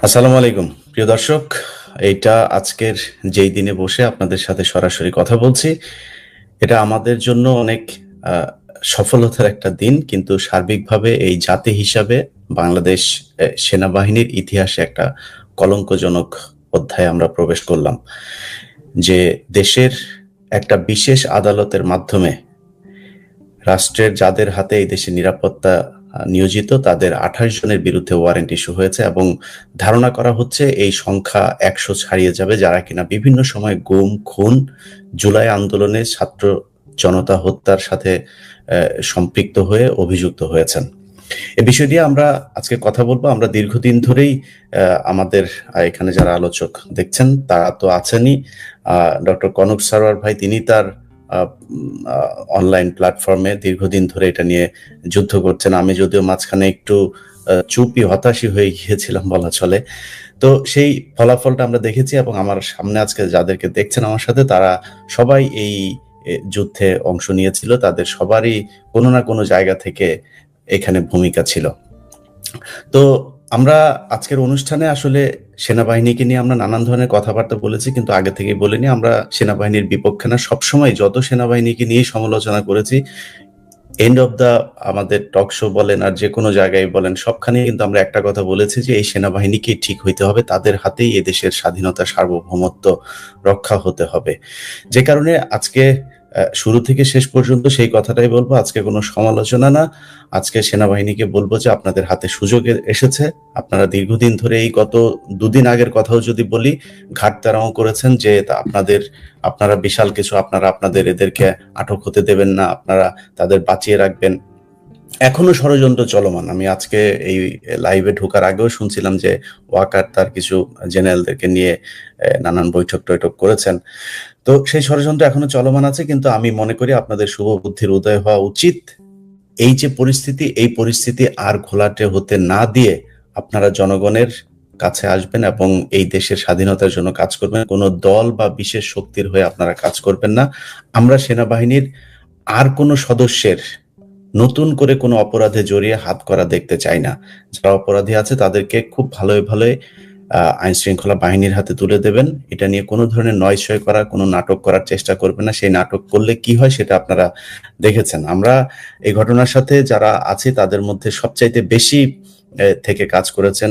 আসসালামু আলাইকুম প্রিয় দর্শক। এইটা আজকের যেই দিনে বসে আপনাদের সাথে সরাসরি কথা বলছি, এটা আমাদের জন্য অনেক সফলতার একটা দিন। কিন্তু সার্বিকভাবে এই জাতি হিসাবে বাংলাদেশ সেনাবাহিনীর ইতিহাসে একটা কলঙ্কজনক অধ্যায়ে আমরা প্রবেশ করলাম। যে দেশের একটা বিশেষ আদালতের মাধ্যমে রাষ্ট্রের যাদের হাতে এই দেশের নিরাপত্তা নিয়োজিত তাদের ২৮ জনের বিরুদ্ধে ওয়ারেন্ট ইস্যু হয়েছে এবং ধারণা করা হচ্ছে এই সংখ্যা ১০০ ছাড়িয়ে যাবে, যারা কিনা বিভিন্ন সময় গুম, খুন, জুলাই আন্দোলনে ছাত্র জনতা হত্যার সাথে সম্পৃক্ত হয়ে অভিযুক্ত হয়েছেন। এ বিষয় নিয়ে আমরা আজকে কথা বলবো। আমরা দীর্ঘদিন ধরেই আমাদের এখানে যারা আলোচক দেখছেন তারা তো আছেনই। ডক্টর কনক সারোয়ার ভাই তিনি তার অনলাইন প্ল্যাটফর্মে দীর্ঘদিন ধরে এটা নিয়ে যুদ্ধ করছেন। আমি যদিও মাঝখানে একটু চুপই হতাশই হয়ে গিয়েছিলাম বলা চলে। তো সেই ফলাফলটা আমরা দেখেছি এবং আমার সামনে আজকে যাদেরকে দেখছেন আমার সাথে তারা সবাই এই যুদ্ধে অংশ নিয়েছিল। তাদের সবারই কোনো না কোনো জায়গা থেকে এখানে ভূমিকা ছিল। তো আমরা আজকের অনুষ্ঠানে আসলে সেনাবাহিনীকে নিয়ে আমরা নানান ধরনের কথাবার্তা বলেছি, কিন্তু আগে থেকেই বলিনি আমরা সেনাবাহিনীর বিপক্ষে না। সবসময় যত সেনাবাহিনীকে নিয়ে সমালোচনা করেছি, এন্ড অফ দা আমাদের টক শো বলেন আর যে কোনো জায়গায় বলেন, সবখানে কিন্তু আমরা একটা কথা বলেছি যে এই সেনাবাহিনীকে ঠিক হইতে হবে, তাদের হাতেই এদেশের স্বাধীনতা সার্বভৌমত্ব রক্ষা হতে হবে। যে কারণে আজকে শুরু থেকে শেষ পর্যন্ত সেই কথাটাই বলবো। আজকে কোনো সমালোচনা না, আজকে সেনাবাহিনীকে বলবো যে আপনাদের হাতে সুযোগ এসেছে। আপনারা দীর্ঘদিন ধরে এই গত দুদিন আগের কথাও যদি বলি, ঘাটতারাও করেছেন যে আপনারা বিশাল কিছু, আপনারা আপনাদের এদেরকে আটক হতে দেবেন না, আপনারা তাদের বাঁচিয়ে রাখবেন। এখনো ষড়যন্ত্র চলমান। আমি আজকে এই লাইভে ঢোকার আগেও শুনছিলাম যে ওয়াকার তার কিছু জেনারেলদেরকে নিয়ে নানান বৈঠক টৈঠক করেছেন। তো সেই ষড়যন্ত্র এখনো চলমান আছে, কিন্তু আমি মনে করি আপনাদের শুভ বুদ্ধির উদয় হওয়া উচিত। এই যে পরিস্থিতি, এই পরিস্থিতি আর ঘোলাটে হতে না দিয়ে আপনারা জনগণের কাছে আসবেন এবং এই দেশের স্বাধীনতার জন্য কাজ করবেন। কোনো দল বা বিশেষ শক্তির হয়ে আপনারা কাজ করবেন না। আমরা সেনাবাহিনীর আর কোনো সদস্যের নতুন করে কোনো অপরাধে জড়িয়ে হাত করা দেখতে চাই না। যারা অপরাধী আছে তাদেরকে খুব ভালোই ভালোই আইন শৃঙ্খলা বাহিনীর হাতে তুলে দেবেন। এটা নিয়ে কোনো ধরনের নয়ছয় করা, কোনো নাটক করার চেষ্টা করবেন না। সেই নাটক করলে কি হয় সেটা আপনারা দেখেছেন। আমরা এই ঘটনার সাথে যারা আছি তাদের মধ্যে সবচাইতে বেশি থেকে কাজ করেছেন,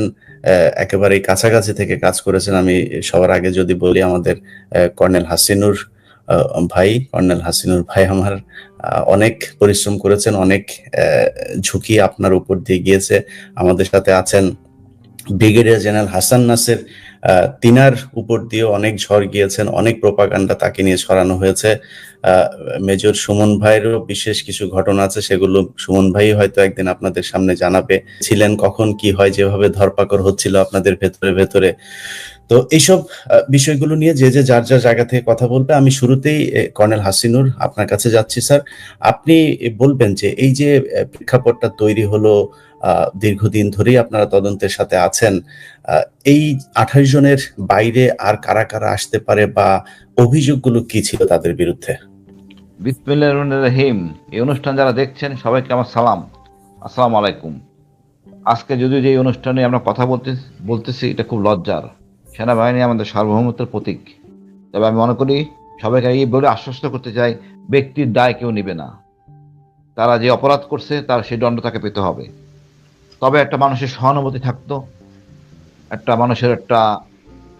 একেবারেই কাছাকাছি থেকে কাজ করেছেন। আমি সবার আগে যদি বলি আমাদের কর্নেল হাসিনুর ভাই আমার অনেক পরিশ্রম করেছেন, অনেক ঝুঁকি আপনার উপর দিয়ে গিয়েছে। আমাদের সাথে আছেন ব্রিগেডিয়ার জেনারেল হাসান নাসের, তিনার উপর দিয়ে অনেক ঝড় গিয়েছেন, অনেক প্রোপাগান্ডা তাকে নিয়ে ছড়ানো হয়েছে। মেজর সুমন ভাইয়েরও বিশেষ কিছু ঘটনা আছে, সেগুলো সুমন ভাই হয়তো একদিন আপনাদের সামনে জানাবে ছিলেন কখন কি হয়, যেভাবে ধরপাকড় হচ্ছিল আপনাদের ভেতরে ভেতরে। তো এইসব বিষয়গুলো নিয়ে যে যার যার জায়গা থেকে কথা বলবে। আমি শুরুতেই কর্নেল হাসিনুর আপনার কাছে যাচ্ছি। স্যার, আপনি বলবেন যে এই যে প্রেক্ষাপটটা তৈরি হলো, দীর্ঘদিন ধরেই আপনারা তদন্তের সাথে আছেন, এই ২৮ জনের বাইরে আর কারা কারা আসতে পারে বা অভিযোগগুলো কি ছিল তাদের বিরুদ্ধে? বিসমিল্লাহির রহমানির রহিম। এই অনুষ্ঠান যারা দেখছেন সবাইকে আমার সালাম, আসসালামু আলাইকুম। আজকে যদিও যে অনুষ্ঠানে আমরা কথা বলতেছি এটা খুব লজ্জার। সেনাবাহিনী আমাদের সার্বভৌমত্বের প্রতীক। তবে আমি মনে করি সবাইকে এই বলে আশ্বস্ত করতে চাই, ব্যক্তির দায় কেউ নেবে না। তারা যে অপরাধ করছে তার সেই দণ্ড তাকে পেতে হবে। তবে একটা মানুষের সহানুভূতি থাকতো, একটা মানুষের একটা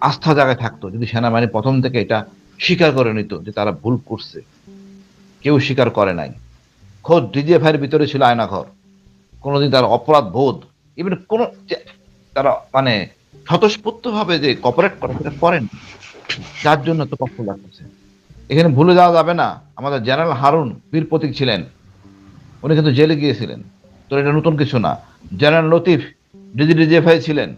আস্থা জায়গায় থাকতো যদি সেনাবাহিনী প্রথম থেকে এটা স্বীকার করে নিত যে তারা ভুল করছে। কেউ স্বীকার করে নাই। খোদ ডিজিএফআই এর ভিতরে ছিল আয়নাঘর। কোনোদিন তার অপরাধ বোধ, ইভেন কোনো তারা মানে স্বতঃস্ফূর্তভাবে যে কপারেট করে সেটা করেন, যার জন্য তো কষ্ট লাগতেছে। এখানে ভুলে যাওয়া যাবে না, আমাদের জেনারেল হারুন বীর প্রতীক ছিলেন। উনি কিন্তু জেলে গিয়েছিলেন, তো এটা নতুন কিছু না। জেনারেল লতিফ ডিজিএফআই ছিলেন,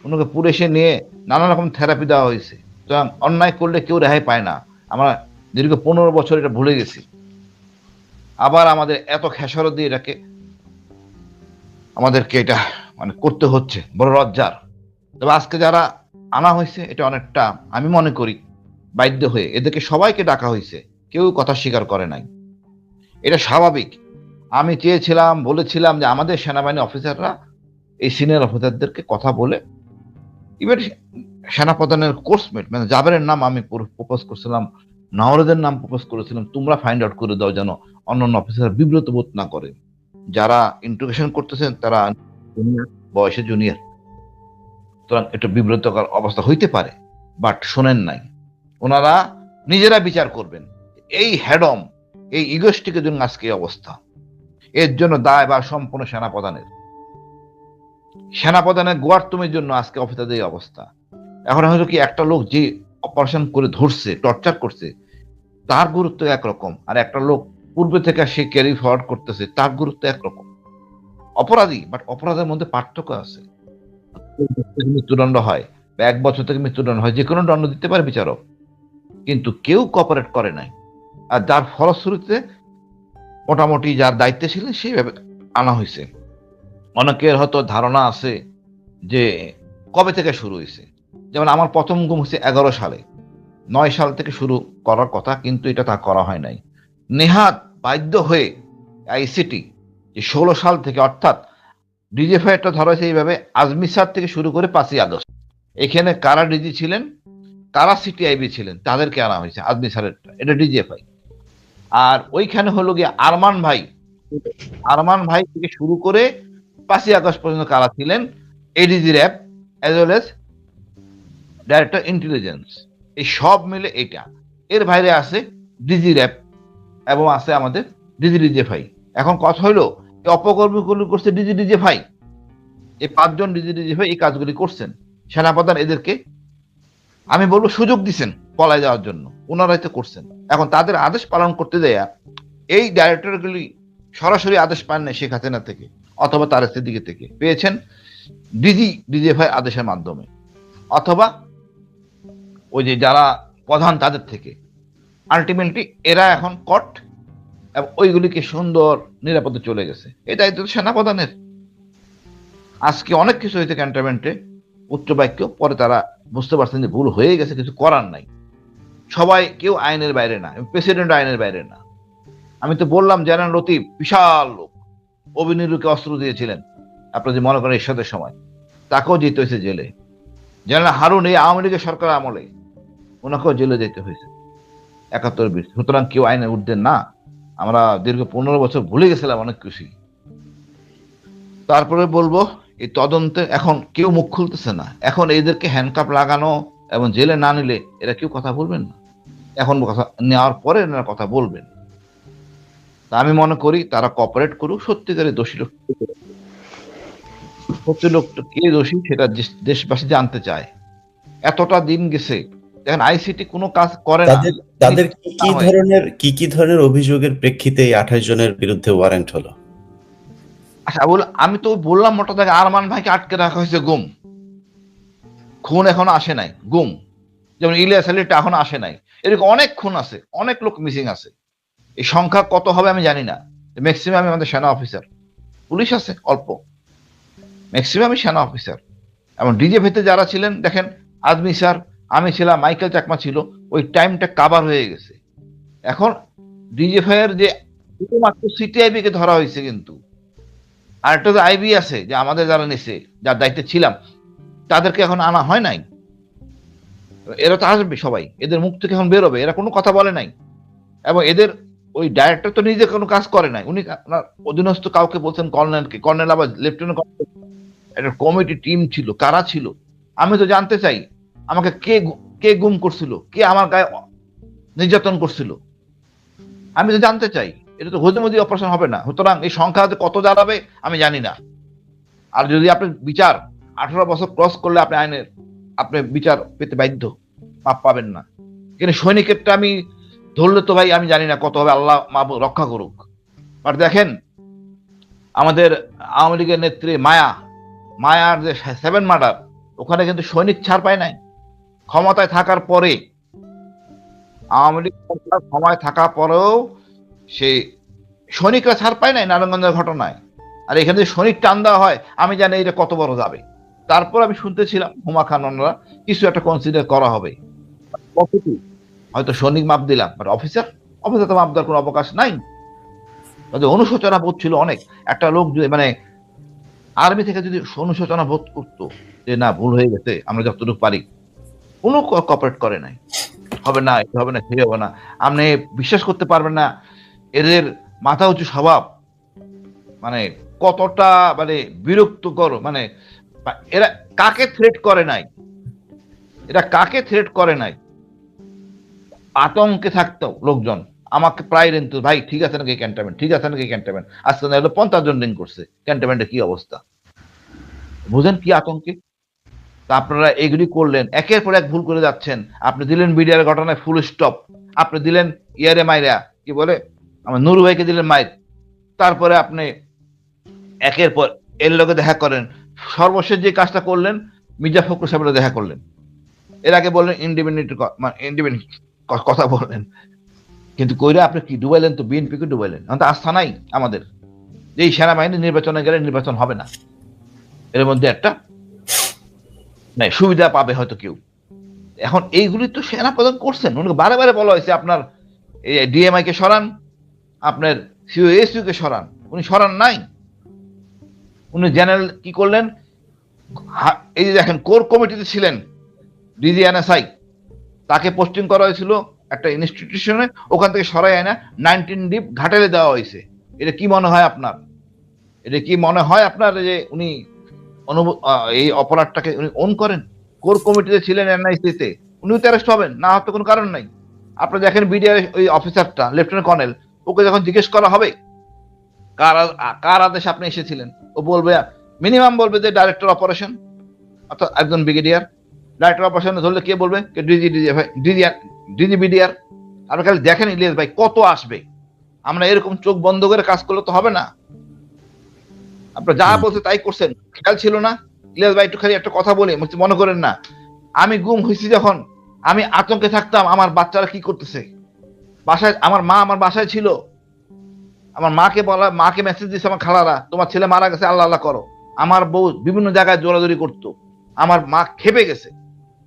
ওনাকে পুলিশে নিয়ে নানা রকম থেরাপি দেওয়া হয়েছে। সুতরাং অন্যায় করলে কেউ রেহাই পায় না। আমরা দীর্ঘ 15 বছর এটা ভুলে গেছি। আবার আমাদের এত খেসারত দিয়ে এটাকে আমাদেরকে এটা করতে হচ্ছে, বড় লজ্জার। তবে আজকে যারা আনা হয়েছে এটা অনেকটা আমি মনে করি বাধ্য হয়ে এদেরকে সবাইকে ডাকা হয়েছে, কেউ কথা স্বীকার করে নাই। এটা স্বাভাবিক। আমি বলেছিলাম যে আমাদের সেনাবাহিনী অফিসাররা এই সিনিয়র অফিসারদেরকে কথা বলে ইভেন সেনাপ্রধানের কোর্সমেট মানে জাবেরের নাম আমি প্রপোজ করছিলাম, নাওরেদের নাম প্রপোজ করেছিলাম, তোমরা ফাইন্ড আউট করে দাও যেন অন্যান্য অফিসার বিব্রত বোধ না করে। যারা ইন্টারোগেশন করতেছেন তারা বয়সে জুনিয়র, সুতরাং একটু বিব্রতকর অবস্থা হইতে পারে, বাট শোনেন নাই। ওনারা নিজেরা বিচার করবেন এই হ্যাডম, এই ইগোস্টিকের জন্য আজকে এই অবস্থা। এর জন্য দায় বা সম্পূর্ণ সেনাপ্রধানের গোয়ার তুমির জন্য আজকে অফিসারদের এই অবস্থা। এখন হয়তো কি একটা লোক যে অপারেশন করে ধরছে, টর্চার করছে, তার গুরুত্ব একরকম, আর একটা লোক পূর্বে থেকে সে ক্যারি ফরওয়ার্ড করতেছে, তার গুরুত্ব একরকম। অপরাধী, বাট অপরাধের মধ্যে পার্থক্য আছে। মৃত্যুদণ্ড হয় বা 1 বছর থেকে মৃত্যুদণ্ড হয়, যে কোনো দণ্ড দিতে পারে বিচারক, কিন্তু কেউ কোঅপারেট করে নাই। আর যার ফলশ্রুতিতে মোটামুটি যার দায়িত্বে ছিলেন সেইভাবে আনা হয়েছে। অনেকের হয়তো ধারণা আছে যে কবে থেকে শুরু হয়েছে, যেমন আমার প্রথম গুম হয়েছে 11 সালে, 9 সাল থেকে শুরু করার কথা, কিন্তু এটা তা করা হয় নাই। নেহাত বাধ্য হয়ে আইসিটি যে 16 সাল থেকে, অর্থাৎ ডিজিএফআইটা ধরা হয়েছে এইভাবে, আজমি স্যার থেকে শুরু করে 5ই আগস্ট, এখানে কারা ডিজি ছিলেন, কারা সিটিআইবি ছিলেন, তাদেরকে আনা হয়েছে আজমি স্যারের, এটা ডিজিএফআই। আর ওইখানে হলো গিয়ে আরমান ভাই থেকে শুরু করে 5ই আগস্ট পর্যন্ত কারা ছিলেন, ADG RAB as well as director intelligence, এই সব মিলে এটা। এর বাইরে আছে ডিজি র্যাব এবং আছে আমাদের ডিজিএফআই। এখন কথা হলো এই অপকর্মগুলো করছে ডিজিএফআই, এই 5 জন ডিজিএফআই এই কাজগুলি করছেন। সেনাপ্রধান এদেরকে আমি বলবো সুযোগ দিচ্ছেন পলায় যাওয়ার জন্য, ওনারাই তো করছেন। এখন তাদের আদেশ পালন করতে দেয়া এই ডাইরেক্টরগুলি সরাসরি আদেশ পান নাই শেখ হাসিনা থেকে অথবা তার দিকে থেকে, পেয়েছেন ডিজিএফআই আদেশের মাধ্যমে, অথবা ওই যে যারা প্রধান তাদের থেকে। আলটিমেটলি এরা এখন কট এবং ওইগুলিকে সুন্দর নিরাপদে চলে গেছে। এই দায়িত্ব সেনাপ্রধানের। আজকে অনেক কিছু হয়েছে ক্যান্টনমেন্টে, উচ্চ বাক্য, পরে তারা বুঝতে পারছেন যে ভুল হয়ে গেছে, কিছু করার নাই। সবাই কেউ আইনের বাইরে না, প্রেসিডেন্ট আইনের বাইরে না। আমি তো বললাম জেনারেল লতিফ বিশাল লোক, অভিনীলকে অস্ত্র দিয়েছিলেন আপনার যে মনে করেন এরশাদের সময়, তাকেও যেতে হয়েছে জেলে। জেনারেল হারুন এই আওয়ামী লীগের সরকার আমলে, ওনাকেও জেলে যেতে হয়েছে 71-20। সুতরাং কেউ আইনের ঊর্ধ্বে না। আমরা দীর্ঘ 15 বছর ভুলে গেছিলাম অনেক কিছুই। তারপরে বলবো এই তদন্তে এখন কেউ মুখ খুলতেছে না। এখন এদেরকে হ্যান্ডকাপ লাগানো এবং জেলে না নিলে এরা কেউ কথা বলবেন না। এখন কথা নেওয়ার পরে এনারা কথা বলবেন। তা আমি মনে করি তারা কোঅপারেট করুক, সত্যিকারের দোষী লোক, সত্যি লোক কে দোষী সেটা দেশবাসী জানতে চায়। এতটা দিন গেছে, দেখেন আইসিটি কোনো কাজ করে না। তাদের কি ধরনের অভিযোগের প্রেক্ষিতে এই 28 জনের বিরুদ্ধে ওয়ারেন্ট হলো? আচ্ছা আমি তো বললাম মোটা দাগে আরমান ভাইকে আটকে রাখা হয়েছে গুম, খুন এখনো আসে নাই, গুম। যেমন ইলিয়াস আলীটা এখনো আসে নাই। এরকম অনেক খুন আছে, অনেক লোক মিসিং আছে। এই সংখ্যা কত হবে আমি জানি না। ম্যাক্সিমাম আমাদের সেনা অফিসার, পুলিশ আছে অল্প, ম্যাক্সিমামই সেনা অফিসার। এবং ডিজিএফআইতে যারা ছিলেন দেখেন, আজমি স্যার, আমি ছিলাম, মাইকেল চাকমা ছিল, ওই টাইমটা কাভার হয়ে গেছে। এখন ডিজিএফআই এর যে শুধুমাত্র সিটিআইবি কে ধরা হয়েছে, কিন্তু আরেকটা যে আইবি আছে যে আমাদের যারা নিছে, যার দায়িত্বে ছিলাম, তাদেরকে এখন আনা হয় নাই। এরা তো আসবে সবাই, এদের মুখ থেকে এখন বেরোবে, এরা কোনো কথা বলে নাই। এবং এদের ওই ডাইরেক্টর তো নিজে কোনো কাজ করে নাই, উনি আপনার অধীনস্থ কাউকে বলছেন, কর্নেলকে, কর্নেল আবার লেফটেন্যান্ট কর্নেল। একটা কমিটি টিম ছিল, কারা ছিল আমি তো জানতে চাই। আমাকে কে গুম করছিল, কে আমার গায়ে নির্যাতন করছিল, আমি তো জানতে চাই। এটা তো হজমদি অপারেশন হবে না। সুতরাং এই সংখ্যা কত দাঁড়াবে আমি জানি না। আর যদি আপনি বিচার 18 বছর ক্রস করলে আপনি বিচার পেতে বাধ্য, মাপ পাবেন না। কিন্তু সৈনিকেরটা আমি ধরলে তো ভাই আমি জানি না কত হবে, আল্লাহ রক্ষা করুক। আর দেখেন আমাদের আওয়ামী লীগের নেত্রী মায়ার যে 7 মার্ডার, ওখানে কিন্তু সৈনিক ছাড় পায় নাই। ক্ষমতায় থাকার পরে, আওয়ামী লীগ ক্ষমতায় থাকার পরেও সেই সৈনিকরা ছাড় পায় নাই নারায়ণগঞ্জের ঘটনায়। আর এখানে যে সৈনিক টান দেওয়া হয়, আমি জানি এটা কত বড় যাবে। তারপর আমি শুনতেছিলাম হুমা খান ওনারা কিছু একটা কনসিডার করা হবে, হয়তো সৈনিক মাপ দিলাম, বাট অফিসার তো মাপ দেওয়ার কোনো অবকাশ নাই। তাদের অনুশোচনা বোধ ছিল অনেক। একটা লোক মানে আর্মি থেকে যদি অনুশোচনা বোধ করতো যে না ভুল হয়ে গেছে, আমরা যতটুকু পারি, কোনো কপারেট করে নাই। হবে না, এটা হবে না, সে হবে না। আপনি বিশ্বাস করতে পারবেন না এদের মাথা উঁচু স্বভাব, মানে কতটা মানে বিরক্তকর। মানে এরা কাকে থ্রেট করে নাই, এরা কাকে থ্রেট করে নাই, আতঙ্কে থাকতো লোকজন। আমাকে প্রায় ঋণ তো, ভাই ঠিক আছে নাকি ক্যান্টনমেন্ট, ঠিক আছে নাকি ক্যান্টনমেন্ট, আজকে না হলো 50 জন ঋণ করছে, ক্যান্টনমেন্টের কি অবস্থা বুঝেন, কি আতঙ্কে। তা আপনারা এগুলি করলেন, একের পর এক ভুল করে যাচ্ছেন। আপনি দিলেন বিডিআর ঘটনায় ফুল স্টপ, আপনি দিলেন ইয়ারে মাইরা, কি বলে আমার নুরু ভাইকে দিলেন মাইর, তারপরে আপনি একের পর এর লোকে দেখা করেন। সর্বশেষ যে কাজটা করলেন, মির্জা ফখরুল সাহেবের দেখা করলেন। এর আগে বললেন ইন্ডিপেন্ডেন্ট কথা বললেন, কিন্তু কইরা আপনি কি ডুবাইলেন, তো বিএনপিকে ডুবাইলেন। এখন তো আস্থা নাই আমাদের যে এই সেনাবাহিনী নির্বাচনে গেলে নির্বাচন হবে না, এর মধ্যে একটা নাই সুবিধা পাবে হয়তো কেউ। এখন এইগুলি তো সেনা প্রদান করছেন, উনি বারে বারে বলা হয়েছে আপনার ডিএমআই কে সরান, আপনার সিওএসইউ কে সরান, উনি সরান নাই। উনি জেনারেল কি করলেন, এই যে দেখেন কোর কমিটিতে ছিলেন ডিজিএনএসআই, তাকে পোস্টিং করা হয়েছিল একটা ইনস্টিটিউশনে, ওখান থেকে সরাই আয় না 19 ডিপ ঘাটালে দেওয়া হয়েছে। এটা কি মনে হয় আপনার, এটা কি মনে হয় আপনার যে উনি এই অপরাধটাকে উনি ওন করেন? কোর কমিটিতে ছিলেন এনআইসি তে, উনিও তো অ্যারেস্ট হবেন, না হতে কোনো কারণ নাই। আপনি দেখেন বিডিআর ওই অফিসারটা লেফটেন্যান্ট কর্নেল, ওকে যখন জিজ্ঞেস করা হবে কার আদেশে আপনি এসেছিলেন, ও বলবে মিনিমাম বলবে যে ডাইরেক্টর অপারেশন, অর্থাৎ একজন ব্রিগেডিয়ার। ডাইরেক্টর অপারেশন ধরলে কে বলবে ডিজি বিডিআর। আপনি খালি দেখেন ইলিয়াস ভাই কত আসবে, আমরা এরকম চোখ বন্ধ করে কাজ করলে তো হবে না। আপনার যা বলছে তাই করছেন, খেয়াল ছিল না। ইলিয়াস ভাই একটু খালি একটা কথা বলি, মনে করেন না, আমি গুম হয়েছি যখন আমি আতঙ্কে থাকতাম আমার বাচ্চারা কি করতেছে। বাসায় আমার মা আমার বাসায় ছিল, আমার মাকে মেসেজ দিচ্ছে আমার খালারা, তোমার ছেলে মারা গেছে, আল্লাহ আল্লাহ করো। আমার বউ বিভিন্ন জায়গায় জোরাজোরি করতো, আমার মা খেপে গেছে,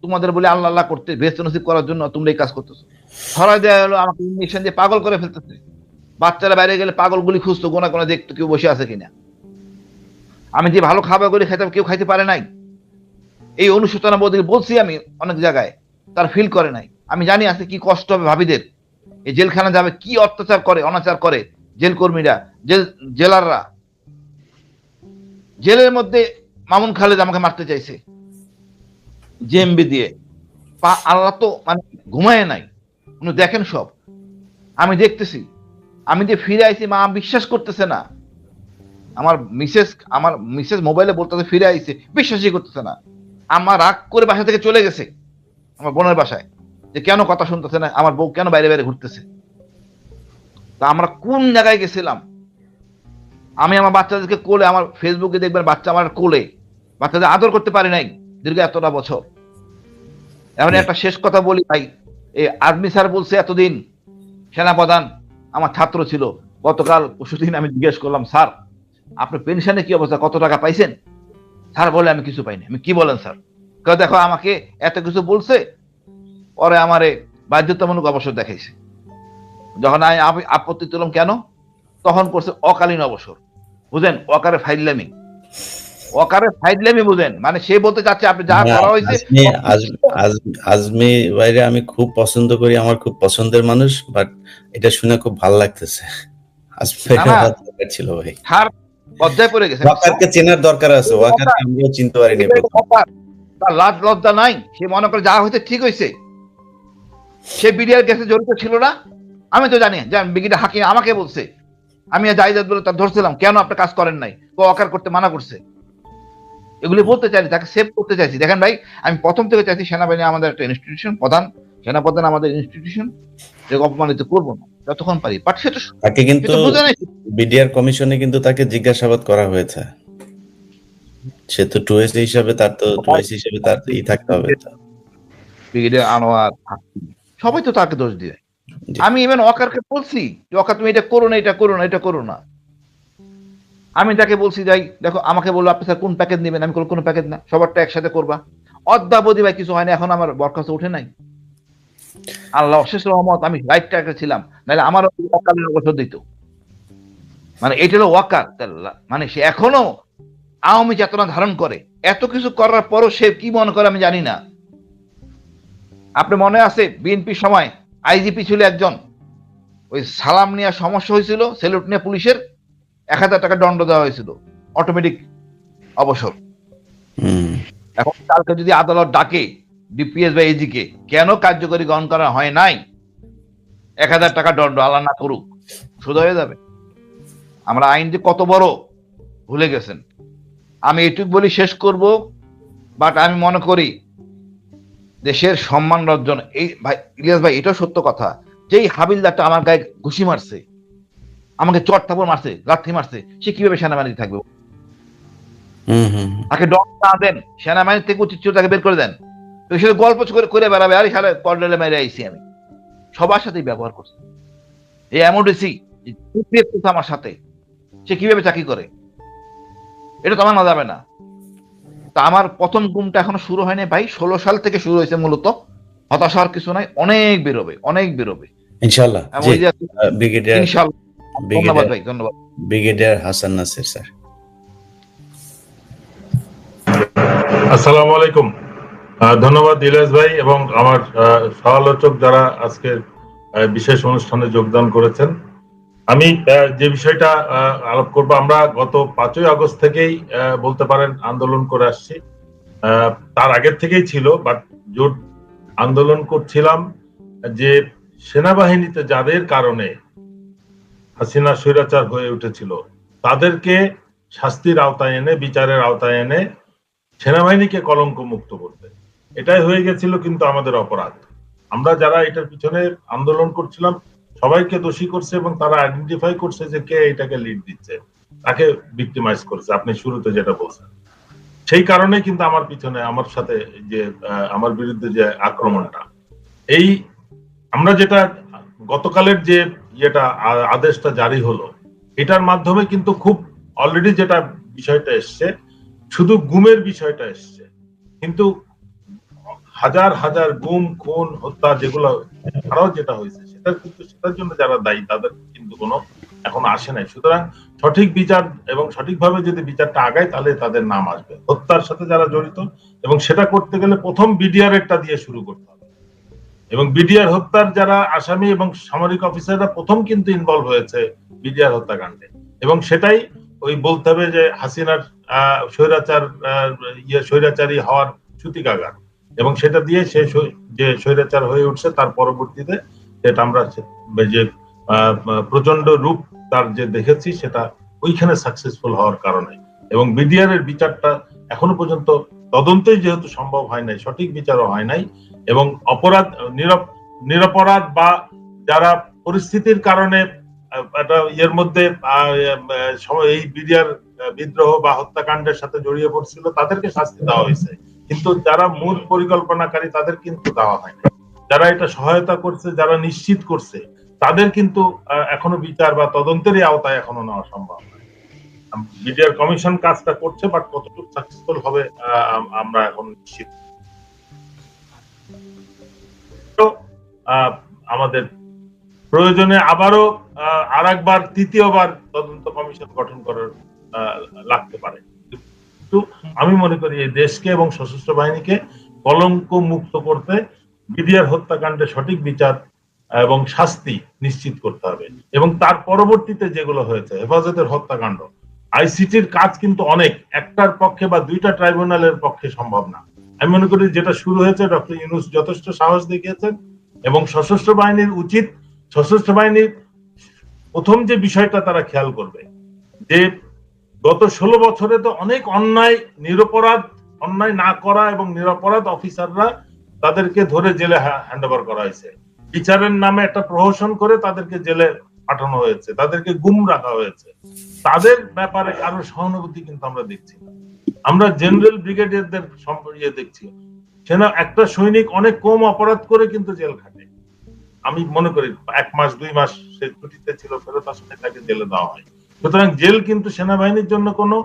তোমাদের বলে আল্লাহ আল্লাহ করতে, বেস্ট নসিব করার জন্য তোমরা এই কাজ করতেছো। ধরা দেওয়া হলো, আমাকে ইঞ্জেকশন দিয়ে পাগল করে ফেলতেছে। বাচ্চারা বাইরে গেলে পাগলগুলি খুঁজতো, গোনা গোনা দেখতো কেউ বসে আছে কিনা। আমি যে ভালো খাবারগুলি খাইতাম কেউ খাইতে পারে নাই। এই অনুশোচনা বোধ বলছি আমি অনেক জায়গায়, তার ফিল করে নাই। আমি জানি আছে কি কষ্ট হবে ভাবিদের, এই জেলখানা যাবে, কি অত্যাচার করে অনাচার করে জেল কর্মীরা, জেলাররা। জেলের মধ্যে মামুন খালেদ আমাকে মারতে চাইছে জেএমবি দিয়ে, আল্লাহ তো মানে ঘুমায় নাই, উনি দেখেন সব, আমি দেখতেছি। আমি যে ফিরে আইছি, মা বিশ্বাস করতেছে না। আমার মিসেস মোবাইলে বলতেছে ফিরে আইছে, বিশ্বাসই করতেছে না। আমার রাগ করে বাসা থেকে চলে গেছে আমার বোনের বাসায়, যে কেন কথা শুনতেছে না, আমার বউ কেন বাইরে বাইরে ঘুরতেছে। তা আমরা কোন জায়গায় গেছিলাম। আমি আমার বাচ্চাদেরকে কোলে, আমার ফেসবুকে দেখবেন বাচ্চা আমার কোলে, বাচ্চাদের আদর করতে পারি নাই দীর্ঘ এতটা বছর। এমন একটা শেষ কথা বলি ভাই, এই আর্মি স্যার বলছে এতদিন সেনাপ্রধান আমার ছাত্র ছিল, গতকাল পরশুদিন আমি জিজ্ঞেস করলাম, স্যার আপনি পেনশনে কি অবস্থা, কত টাকা পাইছেন? স্যার বলে আমি কিছু পাইনি। আমি কি বলেন স্যার? দেখো আমাকে এত কিছু বলছে, পরে আমারে বাধ্যতামূলক অবসর দেখাইছে। যখন আমি আপত্তি তুললাম কেন, তখন করছে অকালীন অবসর। বুঝেন, অকারে ফাইডলামি বুঝেন, মানে সে বলতে চাচ্ছে আপনি যা করা হয়েছে। আজমি ভাইরে আমি খুব পছন্দ করি, আমার খুব পছন্দের মানুষ, বাট এটা শুনে খুব ভালো লাগতেছে। আজমি ভাই ছিল ভাই, হার লজ্জায় পড়ে গেছে। ওয়াকারকে চেনার দরকার আছে, ওয়াকারকে আমিও চিনতে পারিনি। তার লাজ লজ্জা নাই, সে মনে করে যা হয়েছে ঠিক হয়েছে। সে বিডিআর কেসে জড়িত ছিল না, আমি তো জানি, বিডিআর হাকিম আমাকে বলছে, আমি জায়দাত বলে তার ধরছিলাম, কেন আপনি কাজ করেন নাই, ওয়াকার করতে মানা করছে। এগুলি বলতে চাইছি, তাকে সেভ করতে চাইছি। দেখেন ভাই, আমি প্রথম থেকে চাইছি সেনাবাহিনী আমাদের একটা ইনস্টিটিউশন, সেনাপ্রধান আমাদের ইনস্টিটিউশন, যে অপমানিত করবো না যতক্ষণ পারি। বাট সেটা তাকে কিন্তু বিডিআর কমিশনে কিন্তু তাকে জিজ্ঞাসাবাদ করা হয়েছে, সে তো টুয়েস হিসাবে, তার তো টুয়েস হিসাবে তার থাকতে হবে। ব্রিগেডিয়ার আনোয়ার সবাই তো তাকে দোষ দিয়ে। আমি ইভেন ওয়াকারকে বলছি, ওয়াকার তুমি এটা করো না, এটা করো না, এটা করো না। আমি তাকে বলছি, যাই দেখো, আমাকে বললো আপনি স্যার কোন প্যাকেজ নেবেন, আমি কোনো প্যাকেজ না, সবারটা একসাথে করবা। অদ্যাবধি ভাই কিছু হয় না, এখন আমার বরখাস্ত উঠে নাই। আল্লাহ অশেষ রহমত, আমি রাইট ট্র্যাকে ছিলাম, নাহলে আমারও অকালীন অবসর দিত। মানে এটা হলো ওয়াকার, মানে সে এখনো আওয়ামী চেতনা ধারণ করে। এত কিছু করার পরও সে কি মনে করে আমি জানি না। আপনি মনে আছে বিএনপির সময় আইজিপি ছিল একজন, ওই সালাম নিয়ে সমস্যা হয়েছিল, সেলুট নিয়ে পুলিশের 1,000 টাকা দণ্ড দেওয়া হয়েছিল, অটোমেটিক অবসর। হুম, এখন কালকে যদি আদালত ডাকে ডিপিএস বা এজিকে, কেন কার্যকরী গ্রহণ করা হয় নাই? 1,000 টাকা দণ্ড, আল্লাহ না করুক, সোজা হয়ে যাবে। আমরা আইন যে কত বড় ভুলে গেছেন। আমি এটুকু বলি শেষ করব, বাট আমি মনে করি দেশের সম্মান অর্জন, এই ভাই ইলিয়াস ভাই, এটাও সত্য কথা, যেই হাবিলদারটা আমার গায়ে ঘুষি মারছে, আমাকে চট থাপড় মারছে, লাথি মারছে, সে কিভাবে সেনাবাহিনী থাকবে? হুম, হুম, তাকে দণ্ড না দেন, সেনাবাহিনী থেকে উচিত ছিল তাকে বের করে দেন। তো সে গল্প করে করে বেড়াবে, আরে সারা কর্নেলে মেরে আইছি আমি, সবার সাথেই ব্যবহার করছে। এই এমওডিসি আমার সাথে, সে কিভাবে চাকরি করে? এটা তো মানা যাবে না। তা আমার প্রথম গুমটা এখনো শুরু হয়নি ভাই, 16 সাল থেকে শুরু হয়েছে মূলত। হতাশ হওয়ার কিছু নাই, অনেক বেরোবে, অনেক বেরোবে। ইনশাল্লাহ। এবং জি, ওই যে ব্রিগেডিয়ার ইনশাল্লাহ। ধন্যবাদ ব্রিগেডিয়ার ভাই, ধন্যবাদ। Brigadier Hasan Nasir sir. আসসালামু আলাইকুম। ধন্যবাদ ইলিয়াস ভাই এবং আমার সহ-আলোচক যারা আজকের বিশেষ অনুষ্ঠানে যোগদান করেছেন। আমি যে বিষয়টা আলাপ করব, আমরা গত 5ই আগস্ট থেকেই বলতে পারেন আন্দোলন করে আসছি। তার আগের থেকেই ছিল, বাট জোট আন্দোলন করছিলাম যে সেনাবাহিনীতে যাদের কারণে হাসিনা স্বৈরাচার হয়ে উঠেছিল তাদেরকে শাস্তির আওতায় এনে, বিচারের আওতায় এনে সেনাবাহিনীকে কলঙ্ক মুক্ত করতে। এটাই হয়ে গেছিল কিন্তু আমাদের অপরাধ। আমরা যারা এটার পিছনে আন্দোলন করছিলাম সবাইকে দোষী করছে এবং তারা আইডেন্টিফাই করছে যে কে এটাকে লিড দিচ্ছে, তাকে ভিক্টিমাইজ করছে, আপনি শুরুতে যেটা বলছেন। সেই কারণে কিন্তু আমার পিছনে, আমার সাথে যে আমার বিরুদ্ধে যে আক্রমণটা, এই আমরা যেটা গতকালের যে ইয়েটা আদেশটা জারি হলো, এটার মাধ্যমে কিন্তু খুব অলরেডি যেটা বিষয়টা এসছে, শুধু গুমের বিষয়টা এসছে, কিন্তু হাজার হাজার গুম, খুন, হত্যা যেগুলো আরো যেটা হয়েছে সেটার কিন্তু, সেটার জন্য যারা দায়ী তাদের কিন্তু কোনো এখন আসে নাই। সুতরাং সঠিক বিচার এবং সঠিকভাবে যদি বিচারটা আগায় তাহলে তাদের নাম আসবে, হত্যার সাথে যারা জড়িত। এবং সেটা করতে গেলে প্রথম বিডিআর একটা দিয়ে শুরু করতে হবে। এবং বিডিআর হত্যার যারা আসামি এবং সামরিক অফিসাররা প্রথম কিন্তু ইনভলভ হয়েছে বিডিআর হত্যাকাণ্ডে, এবং সেটাই ওই বলতে হবে যে হাসিনার স্বৈরাচারী হওয়ার সূতিকাগার। এবং সেটা দিয়ে সে যে স্বৈরাচার হয়ে উঠছে তার পরবর্তীতে যেটা আমরা যে প্রচন্ড রূপ তার যে দেখেছি, সেটা ওইখানে সাকসেসফুল হওয়ার কারণে। এবং বিডিআর এর বিচারটা এখনো পর্যন্ত তদন্তই যেহেতু সম্ভব হয় নাই, সঠিক বিচারও হয় নাই, এবং অপরাধ নিরপরাধ বা যারা পরিস্থিতির কারণে একটা ইয়ের মধ্যে এই বিডিআর বিদ্রোহ বা হত্যাকাণ্ডের সাথে জড়িয়ে পড়ছিল তাদেরকে শাস্তি দেওয়া হয়েছে, কিন্তু যারা মূল পরিকল্পনাকারী তাদের কিন্তু দেওয়া হয় না। যারা এটা সহায়তা করছে, যারা নিশ্চিত করছে, তাদের কিন্তু এখনো বিচার বা তদন্তেরই আওতায় এখনো নেওয়া সম্ভব নয়। বিডিআর কমিশন কাজটা করছে, বাট কতটুকু সাকসেসফুল হবে আমরা এখন নিশ্চিত। আমাদের প্রয়োজনে আবারও আরেকবার, তৃতীয়বার তদন্ত কমিশন গঠন করার লাগতে পারে। কিন্তু আমি মনে করি এই দেশকে এবং সশস্ত্র বাহিনীকে কলঙ্ক মুক্ত করতে বিডিআর হত্যাকাণ্ডে সঠিক বিচার এবং শাস্তি নিশ্চিত করতে হবে। এবং তার পরবর্তীতে যেগুলো হয়েছে, হেফাজতের হত্যাকাণ্ড, আইসিটির কাজ কিন্তু অনেক, একটার পক্ষে বা দুইটা ট্রাইব্যুনালের পক্ষে সম্ভব না। আমি মনে করি যেটা শুরু হয়েছে, ডক্টর ইউনূস যথেষ্ট সাহস দেখিয়েছেন, এবং সশস্ত্র বাহিনীর উচিত, সশস্ত্র বাহিনীর প্রথম যে বিষয়টা তারা খেয়াল করবে যে গত 16 বছরে তো অনেক অন্যায়, নিরপরাধ, অন্যায় না করা এবং নিরপরাধ অফিসাররা তাদেরকে ধরে জেলে হ্যান্ডওভার করা হয়েছে। বিচারের নামে একটা প্রহসন করে তাদেরকে জেলে পাঠানো হয়েছে, তাদেরকে গুম রাখা হয়েছে। তাদের ব্যাপারে কারো সহানুভূতি কিন্তু আমরা দেখছি না। আমরা জেনারেল ব্রিগেডিয়ারদের সম্পর্কে দেখছি, সেনা একটা সৈনিক অনেক কম অপরাধ করে কিন্তু জেল খাটে। আমি মনে করি 1 মাস 2 মাস সে ছুটিতে ছিল, ফেরত আসলে তাকে জেলে দেওয়া হয়। সুতরাং জেল কিন্তু সেনাবাহিনীর জন্য কোনো